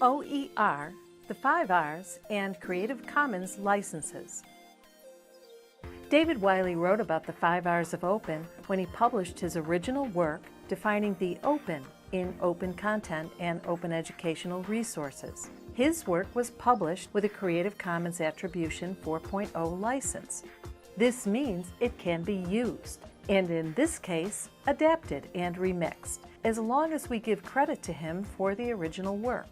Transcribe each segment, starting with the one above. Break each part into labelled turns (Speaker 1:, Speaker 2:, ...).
Speaker 1: OER, the 5 R's, and Creative Commons licenses. David Wiley wrote about the 5 R's of open when he published his original work defining the open in open content and open educational resources. His work was published with a Creative Commons Attribution 4.0 license. This means it can be used, and in this case, adapted and remixed, as long as we give credit to him for the original work.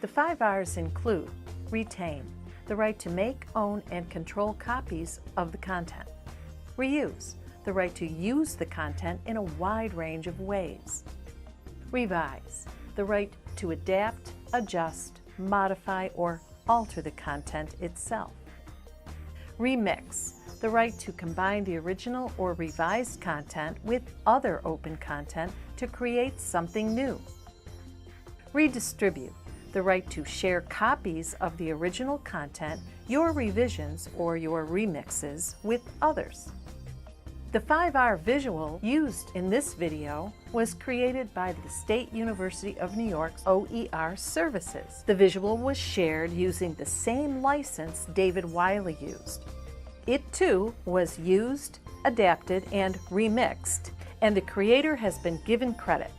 Speaker 1: The 5 R's include retain, the right to make, own, and control copies of the content. Reuse, the right to use the content in a wide range of ways. Revise, the right to adapt, adjust, modify, or alter the content itself. Remix, the right to combine the original or revised content with other open content to create something new. Redistribute, the right to share copies of the original content, your revisions or your remixes with others. The 5R visual used in this video was created by the State University of New York's OER services. The visual was shared using the same license David Wiley used. It too was used, adapted, and remixed, and the creator has been given credit.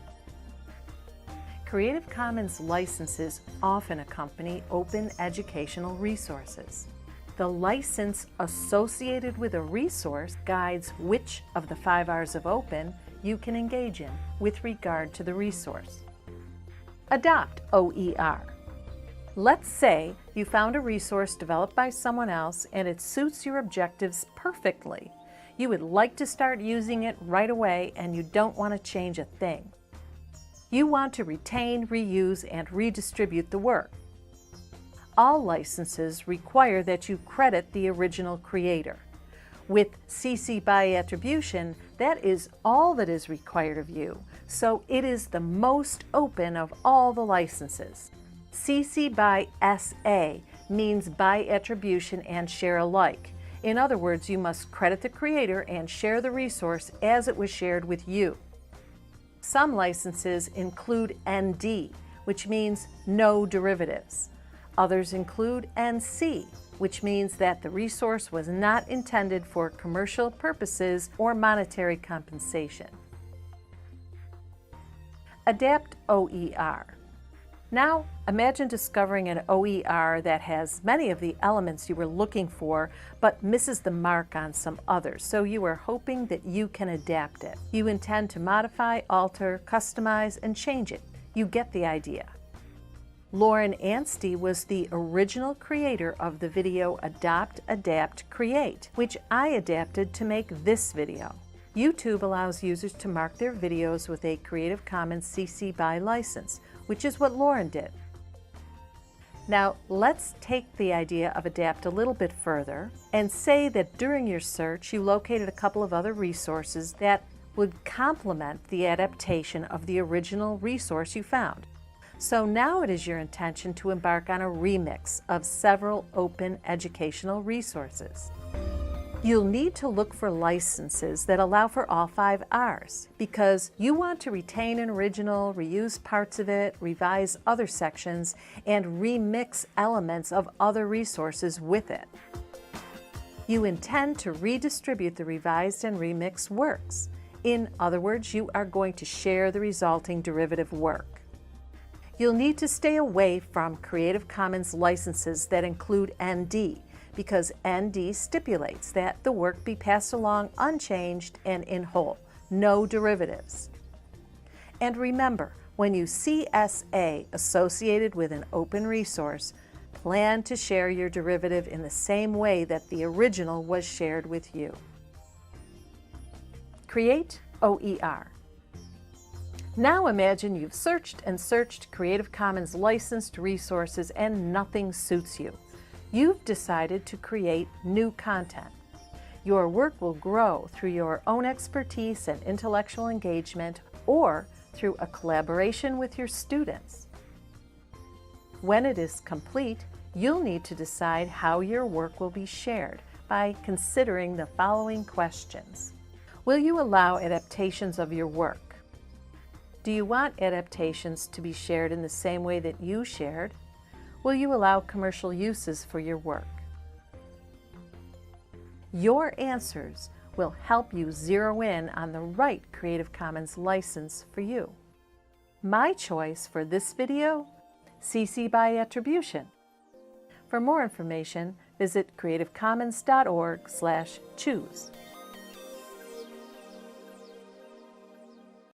Speaker 1: Creative Commons licenses often accompany open educational resources. The license associated with a resource guides which of the 5 R's of open you can engage in with regard to the resource. Adopt OER. Let's say you found a resource developed by someone else and it suits your objectives perfectly. You would like to start using it right away and you don't want to change a thing. You want to retain, reuse, and redistribute the work. All licenses require that you credit the original creator. With CC by attribution, that is all that is required of you, so it is the most open of all the licenses. CC by SA means by attribution and share alike. In other words, you must credit the creator and share the resource as it was shared with you. Some licenses include ND, which means no derivatives. Others include NC, which means that the resource was not intended for commercial purposes or monetary compensation. Adapt OER. Now, imagine discovering an OER that has many of the elements you were looking for, but misses the mark on some others, so you are hoping that you can adapt it. You intend to modify, alter, customize, and change it. You get the idea. Lauren Anstey was the original creator of the video Adopt, Adapt, Create, which I adapted to make this video. YouTube allows users to mark their videos with a Creative Commons CC BY license, which is what Lauren did. Now, let's take the idea of Adapt a little bit further and say that during your search you located a couple of other resources that would complement the adaptation of the original resource you found. So now it is your intention to embark on a remix of several open educational resources. You'll need to look for licenses that allow for all 5 R's because you want to retain an original, reuse parts of it, revise other sections, and remix elements of other resources with it. You intend to redistribute the revised and remixed works. In other words, you are going to share the resulting derivative work. You'll need to stay away from Creative Commons licenses that include ND, because ND stipulates that the work be passed along unchanged and in whole, no derivatives. And remember, when you see SA associated with an open resource, plan to share your derivative in the same way that the original was shared with you. Create OER. Now imagine you've searched and searched Creative Commons licensed resources and nothing suits you. You've decided to create new content. Your work will grow through your own expertise and intellectual engagement or through a collaboration with your students. When it is complete, you'll need to decide how your work will be shared by considering the following questions. Will you allow adaptations of your work? Do you want adaptations to be shared in the same way that you shared? Will you allow commercial uses for your work? Your answers will help you zero in on the right Creative Commons license for you. My choice for this video, CC by attribution. For more information, visit creativecommons.org/choose.